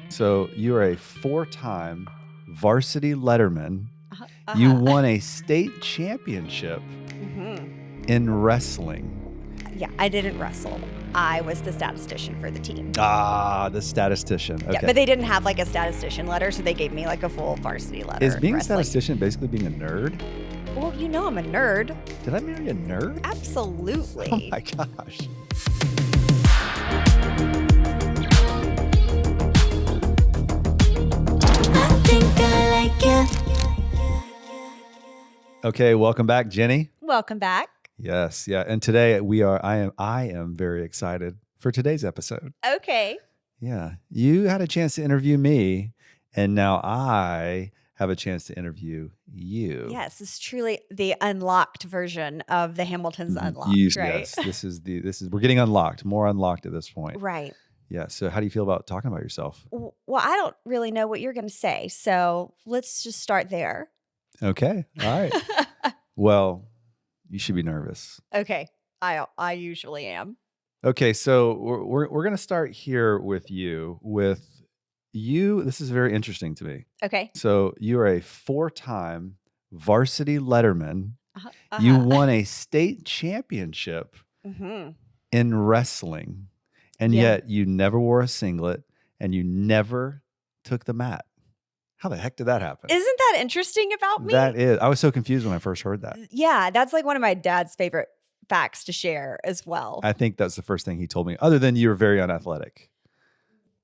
So you're a 4-time varsity letterman. You Uh-huh. won a state championship in wrestling. Yeah, I didn't wrestle. I was the statistician for the team. The statistician. Okay. Yeah, but they didn't have like a statistician letter, so they gave me like a full varsity letter. Is being a wrestling. statistician basically being a nerd? Well, you know I'm a nerd. Did I marry a nerd? Absolutely. Oh my gosh. I think I like you. Okay, welcome back, Jenny. Welcome back. Yes, yeah. And today I am very excited for today's episode. Okay. Yeah. You had a chance to interview me, and now I have a chance to interview you. Yes, it's truly the unlocked version of the Hamilton's Unlocked, right? Yes. We're getting unlocked, more unlocked at this point. Right. Yeah. So how do you feel about talking about yourself? Well, I don't really know what you're going to say, so let's just start there. Okay. All right. Well, you should be nervous. Okay. I usually am. Okay, so we're going to start here with you. This is very interesting to me. Okay. So you are a 4-time varsity letterman. Uh-huh. You won a state championship Mm-hmm. in wrestling, and Yeah. yet you never wore a singlet and you never took the mat. How the heck did that happen? Isn't that interesting about me? That is. I was so confused when I first heard that. Yeah, that's like one of my dad's favorite facts to share as well. I think that's the first thing he told me, other than you were very unathletic.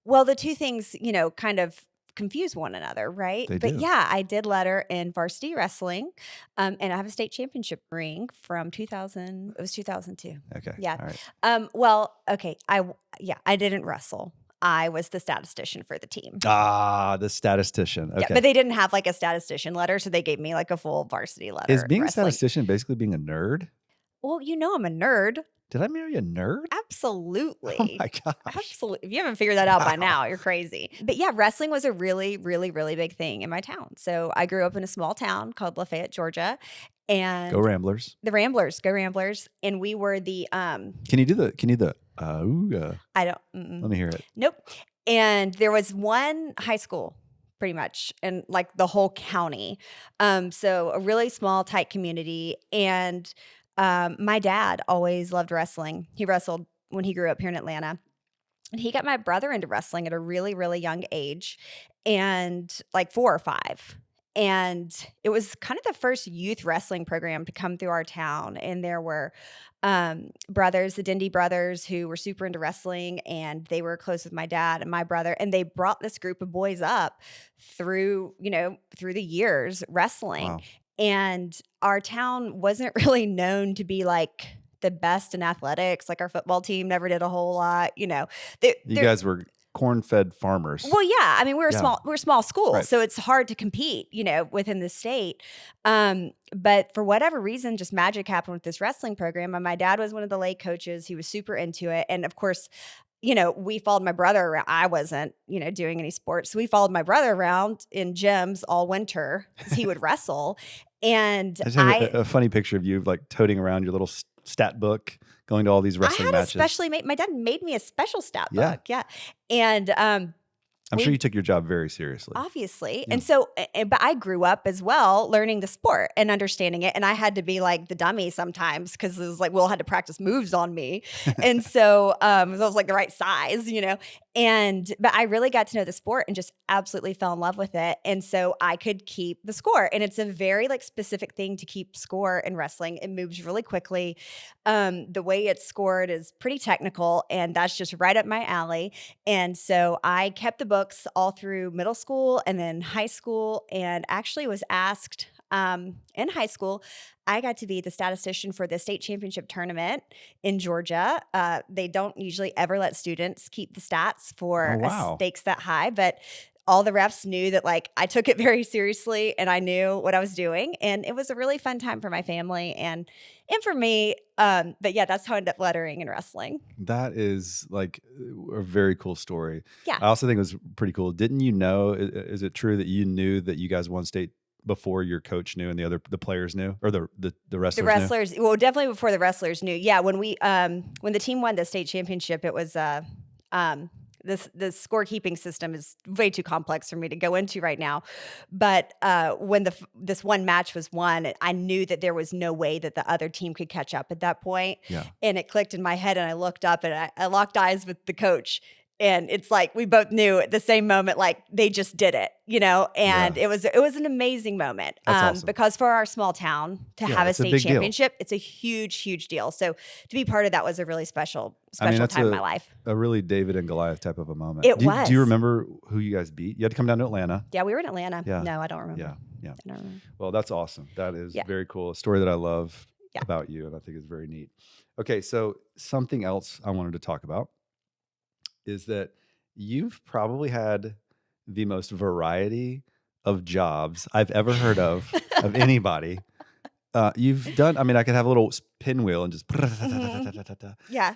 Well, the two things, kind of confuse one another, right? They But do. yeah, I did letter in varsity wrestling, and I have a state championship ring from 2000. It was 2002. Okay. Yeah. All right. Well, okay. I didn't wrestle. I was the statistician for the team. The statistician. Okay. Yeah, but they didn't have like a statistician letter, so they gave me like a full varsity letter. Is being a wrestling. statistician basically being a nerd? Well, I'm a nerd. Did I marry a nerd? Absolutely. Oh my gosh. Absolutely. If you haven't figured that out by now, you're crazy. But yeah, wrestling was a really, really, really big thing in my town. So I grew up in a small town called Lafayette, Georgia. And Go Ramblers. the Ramblers, go Ramblers. And we were the Can you do the ooga? I don't Let me hear it. Nope. And there was one high school pretty much in like the whole county. So a really small, tight community. And my dad always loved wrestling. He wrestled when he grew up here in Atlanta. And he got my brother into wrestling at a really, really young age, and like 4 or 5. And it was kind of the first youth wrestling program to come through our town. And there were brothers, the Dindy brothers, who were super into wrestling, and they were close with my dad and my brother. And they brought this group of boys up through the years wrestling. Wow. And our town wasn't really known to be like the best in athletics. Like our football team never did a whole lot. You guys were corn-fed farmers. Well, yeah. I mean, we're a small school, Right. so it's hard to compete, within the state. But for whatever reason, just magic happened with this wrestling program. And my dad was one of the lay coaches. He was super into it. And of course, we followed my brother around. I wasn't, doing any sports. So we followed my brother around in gyms all winter because he would wrestle. And I just have a funny picture of you like toting around your little stat book, going to all these wrestling matches. My dad made me a special stat Yeah. book. Yeah. And I'm sure you took your job very seriously. obviously. Yeah. And so, but I grew up as well learning the sport and understanding it. And I had to be like the dummy sometimes because it was like, Will had to practice moves on me. And so, I was like the right size, but I really got to know the sport and just absolutely fell in love with it. And so I could keep the score. And it's a very like specific thing to keep score in wrestling. It moves really quickly. The way it's scored is pretty technical, and that's just right up my alley. And so I kept the books all through middle school and then high school, and actually was asked in high school. I got to be the statistician for the state championship tournament in Georgia. They don't usually ever let students keep the stats for Oh, wow. stakes that high, but all the refs knew that like I took it very seriously and I knew what I was doing. And it was a really fun time for my family and for me. But yeah, that's how I ended up lettering and wrestling. That is like a very cool story. Yeah. I also think it was pretty cool. Didn't you know, is it true that you knew that you guys won state before your coach knew and the players knew, or the wrestlers The knew? wrestlers, well, definitely before the wrestlers knew. Yeah, when the team won the state championship, it was the scorekeeping system is way too complex for me to go into right now. But when this one match was won, I knew that there was no way that the other team could catch up at that point. Yeah. And it clicked in my head, and I looked up and I locked eyes with the coach. And it's like we both knew at the same moment, like they just did it, and Yeah. it was an amazing moment. That's awesome. Because for our small town to have a it's a state big deal. championship, it's a huge, huge deal. So to be part of that was a really special that's time in my life. a really David and Goliath type of a moment. It do was. you remember who you guys beat? You had to come down to Atlanta. Yeah, we were in Atlanta. Yeah. No, I don't remember. Yeah. I don't remember. Well, that's awesome. That is Yeah. very cool. A story that I love Yeah. about you, and I think is very neat. Okay, so something else I wanted to talk about is that you've probably had the most variety of jobs I've ever heard of anybody. You've done, I could have a little pinwheel and just. Yeah.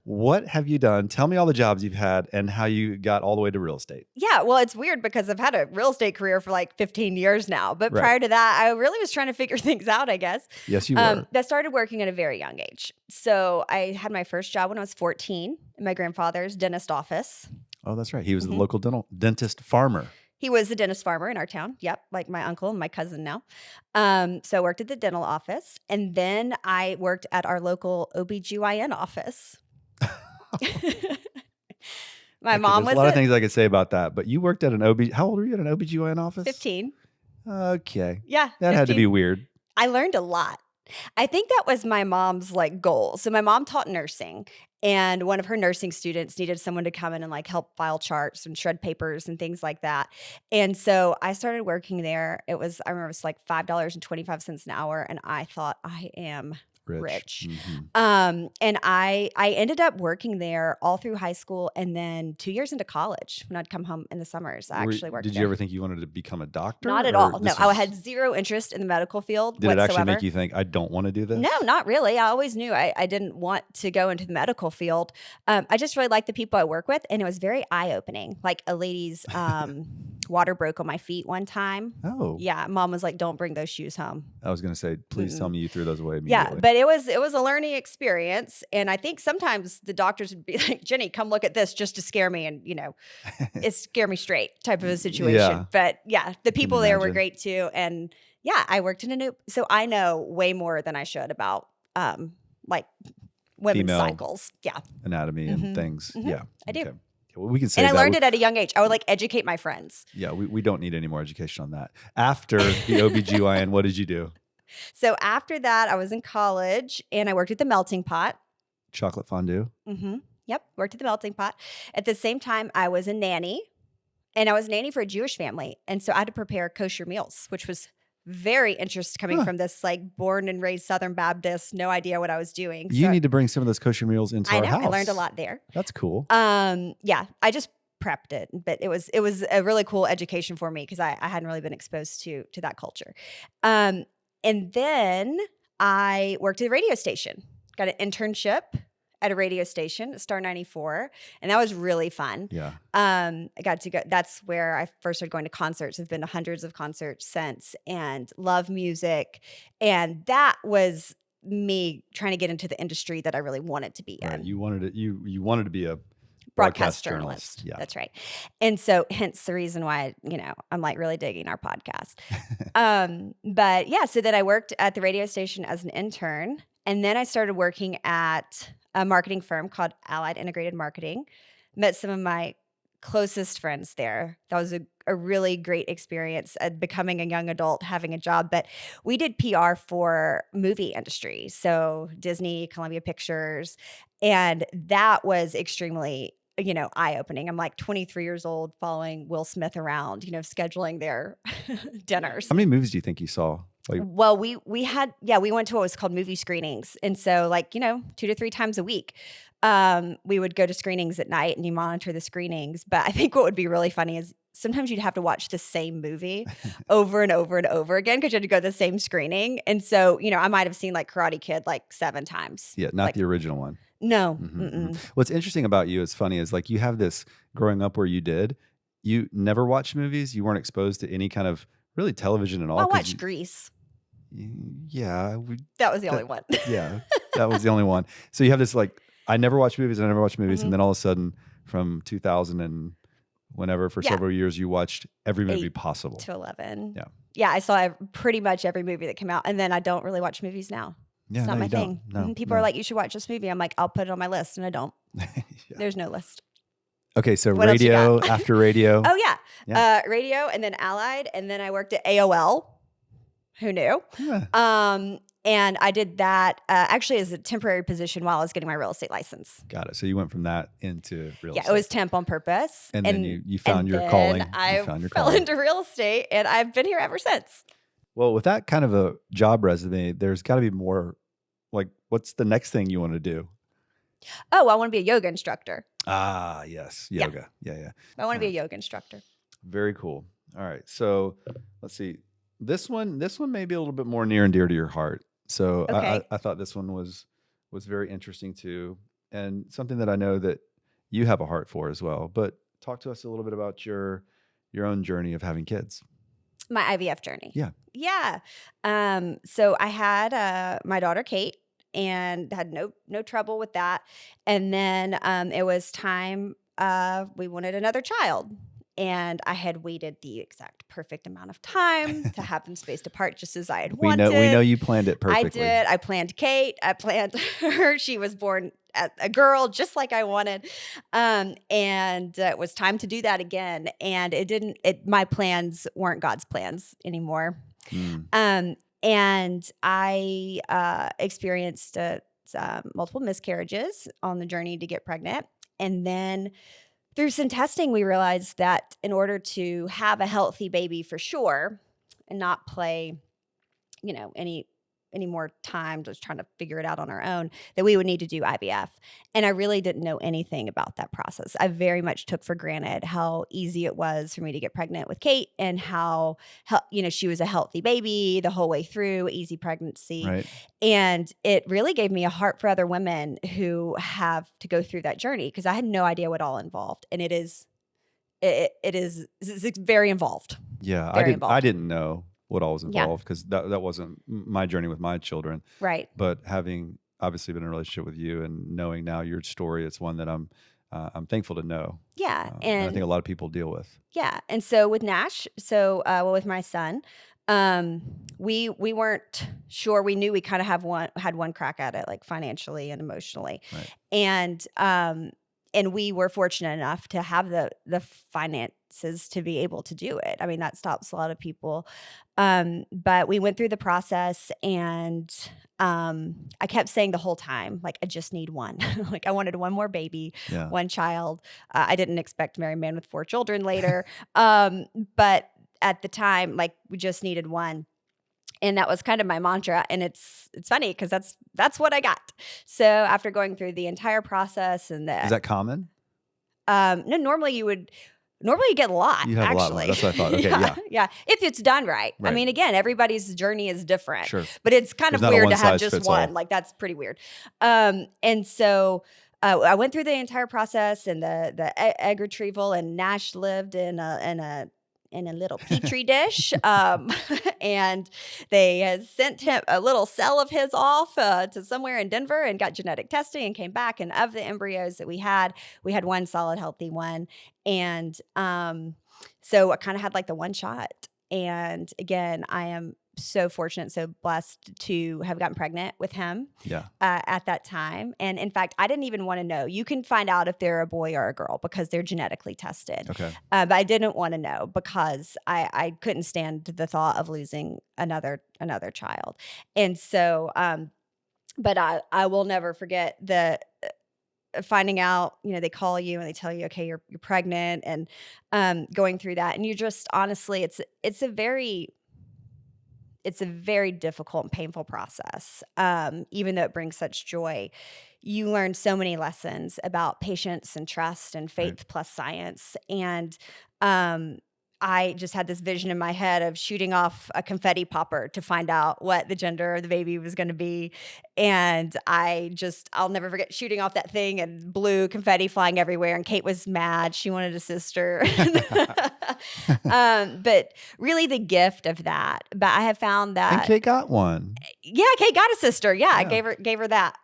What have you done? Tell me all the jobs you've had and how you got all the way to real estate. Yeah, well, it's weird because I've had a real estate career for like 15 years now. But Right. prior to that, I really was trying to figure things out, I guess. Yes, you were. I started working at a very young age. So I had my first job when I was 14 in my grandfather's dentist office. Oh, that's right. He was the Mhm. local dentist farmer. He was the dentist farmer in our town. Yep, like my uncle and my cousin now. So I worked at the dental office. And then I worked at our local OBGYN office. My Okay, mom there's was a lot of things I could say about that, but you worked at an OB. How old were you at an OBGYN office? 15. Okay. Yeah. That had to 15. be weird. I learned a lot. I think that was my mom's like goal. So my mom taught nursing, and one of her nursing students needed someone to come in and like help file charts and shred papers and things like that. And so I started working there. I remember it was like $5.25 an hour, and I thought I am rich. Mhm. And I ended up working there all through high school, and then 2 years into college when I'd come home in the summers. I actually worked Did there. you ever think you wanted to become a doctor? Not at or all. No, this I was- had zero interest in the medical field Did whatsoever. it actually make you think, I don't want to do this? No, not really. I always knew I didn't want to go into the medical field. I just really liked the people I work with, and it was very eye-opening. Like a lady's water broke on my feet one time. Oh. Yeah, mom was like, "Don't bring those shoes home." I was going to say, please tell me you threw those away Yeah, immediately. but it was a learning experience, and I think sometimes the doctors would be like, "Jennie, come look at this," just to scare me, and it scare me straight type of a situation. Yeah. But yeah, the people there were imagine. great too, and yeah, I worked in so I know way more than I should about like women's Female cycles. Yeah, Anatomy and things. Mhm. Yeah. I do. Okay. Well, we can say and I that. learned it at a young age. I would like educate my friends. Yeah, we don't need any more education on that. After the OBGYN, what did you do? So after that, I was in college, and I worked at the Melting Pot. Chocolate fondue. Yep, worked at the Melting Pot. At the same time, I was a nanny, and I was a nanny for a Jewish family. And so I had to prepare kosher meals, which was very interesting coming from this like born and raised Southern Baptist, no idea what I was doing. You So need to bring some of those kosher meals into I our know, house. I learned a lot there. That's cool. Yeah, I just prepped it, but it was a really cool education for me because I hadn't really been exposed to that culture. And then I worked at a radio station, got an internship at a radio station, Star 94, and that was really fun. Yeah. I got to go. That's where I first started going to concerts. I've been to hundreds of concerts since, and love music. And that was me trying to get into the industry that I really wanted to be Right. in. You wanted to to be a Broadcast journalist. Yeah. That's right. And so hence the reason why, I'm like really digging our podcast. But yeah, so then I worked at the radio station as an intern, and then I started working at a marketing firm called Allied Integrated Marketing. Met some of my closest friends there. That was a really great experience at becoming a young adult, having a job. But we did PR for movie industry. So Disney, Columbia Pictures. And that was extremely, eye-opening. I'm like 23 years old following Will Smith around, scheduling their dinners. How many movies do you think you saw? Like, Well, we went to what was called movie screenings. And so 2 to 3 times a week, we would go to screenings at night and you monitor the screenings. But I think what would be really funny is sometimes you'd have to watch the same movie over and over and over again because you had to go to the same screening. And so, I might have seen like Karate Kid like 7 times. yeah, not Like, the original one. No. Mhm, Mm-mm. mhm. What's interesting about you is funny is like you have this growing up where you never watched movies. You weren't exposed to any kind of really television at all. I 'cause watched Grease. Yeah, That was the only one. yeah, that was the only one. So you have this like, I never watched movies, and I never watched movies, Mhm. and then all of a sudden, from 2000 and whenever for Yeah. several years you watched every movie 8 possible. to 11. Yeah. Yeah, I saw pretty much every movie that came out, and then I don't really watch movies now. Yeah, It's not no, my you don't. thing. No, People are no. like, "You should watch this movie." I'm like, "I'll put it on my list," and I don't. Yeah. There's no list. Okay, so What else you radio, got? after radio. Oh yeah, Yeah. radio, and then Allied, and then I worked at AOL. Who knew? Yeah. And I did that actually as a temporary position while I was getting my real estate license. Got it. So you went from that into real estate. Yeah, it was temp on purpose. And then you found and your then calling. I You found your fell calling. into real estate, and I've been here ever since. Well, with that kind of a job resume, there's got to be more. Like, what's the next thing you want to do? Oh, I want to be a yoga instructor. Ah, yes, Yeah. yoga. Yeah. I want to be a yoga instructor. Very cool. All right. So let's see. This one may be a little bit more near and dear to your heart. So Okay. I thought this one was very interesting too, and something that I know that you have a heart for as well. But talk to us a little bit about your own journey of having kids. My IVF journey. Yeah. Yeah. So I had my daughter Kate, and had no trouble with that. And then it was time. We wanted another child. And I had waited the exact perfect amount of time to have them spaced apart, just as I had We wanted. know you planned it perfectly. I did. I planned Kate. I planned her. She was born as a girl, just like I wanted. And it was time to do that again. And it didn't. My plans weren't God's plans anymore. And I experienced multiple miscarriages on the journey to get pregnant, and then through some testing, we realized that in order to have a healthy baby for sure and not play, any more time just trying to figure it out on our own, that we would need to do IVF. And I really didn't know anything about that process. I very much took for granted how easy it was for me to get pregnant with Kate, and how she was a healthy baby the whole way through, easy pregnancy. Right. And it really gave me a heart for other women who have to go through that journey, because I had no idea what all involved. And it's very involved. Yeah, Very I involved. didn't know what all was Yeah. involved, because that wasn't my journey with my children. Right. But having obviously been in a relationship with you and knowing now your story, it's one that I'm thankful to know. Yeah. And I And think a lot of people deal with. yeah. And so with Nash, with my son, we weren't sure. We knew we kind of had one crack at it, like financially and emotionally. Right. And we were fortunate enough to have the finances to be able to do it. I mean, that stops a lot of people. But we went through the process, and I kept saying the whole time, like, I just need one. Like, I wanted one more baby, Yeah. one child. I didn't expect to marry a man with 4 children later. But at the time, like, we just needed one. And that was kind of my mantra. And it's funny because that's what I got. So after going through the entire process and Is that common? no, normally you get a lot. You have a lot actually. more. That's what I thought. Okay, yeah. Yeah. If it's done right. I Right. mean, again, everybody's journey is different. Sure. But it's kind There's of not a weird to have one-size just fits one. all. Like, that's pretty weird. And so I went through the entire process and the egg retrieval, and Nash lived in a little petri dish. And they had sent him a little cell of his off to somewhere in Denver and got genetic testing and came back. And of the embryos that we had one solid, healthy one. And so I kind of had like the one shot. And again, I am so fortunate, so blessed to have gotten pregnant with him Yeah. at that time. And in fact, I didn't even want to know. You can find out if they're a boy or a girl because they're genetically tested. Okay. But I didn't want to know because I couldn't stand the thought of losing another child. And so, but I will never forget the finding out, they call you and they tell you, okay, you're pregnant, and going through that. And you just, honestly, it's a very difficult and painful process. Even though it brings such joy, you learn so many lessons about patience and trust and faith plus science. And I just had this vision in my head of shooting off a confetti popper to find out what the gender of the baby was going to be. And I'll never forget shooting off that thing, and blue confetti flying everywhere. And Kate was mad. She wanted a sister. But really the gift of that. But I have found that. And Kate got one. Yeah, Kate got a sister. Yeah, I Yeah. gave her that.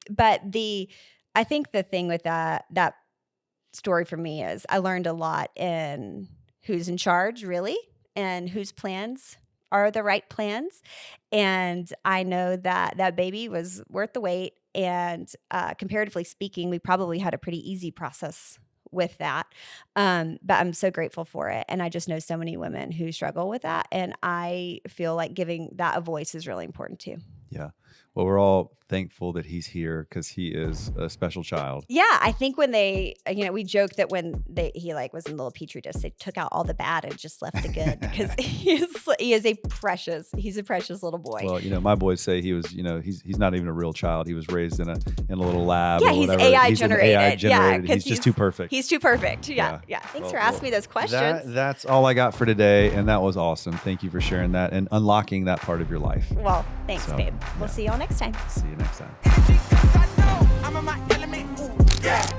But I think the thing with that story for me is I learned a lot in who's in charge, really, and whose plans are the right plans. And I know that that baby was worth the wait. And comparatively speaking, we probably had a pretty easy process with that. But I'm so grateful for it. And I just know so many women who struggle with that. And I feel like giving that a voice is really important too. Yeah. Well, we're all thankful that he's here because he is a special child. Yeah, I think when they, we joked that when he like was in the little petri dish, they took out all the bad and just left the good because he's a precious little boy. Well, my boys say he was, he's not even a real child. He was raised in a little lab. Yeah, or he's whatever. AI He's generated. AI generated. Yeah, he's just too perfect. He's too perfect. Yeah. Thanks for asking me those questions. That's all I got for today, and that was awesome. Thank you for sharing that and unlocking that part of your life. Well, thanks, babe. We'll see you all next time. See you next time. I know I'm in my element. Ooh, yeah.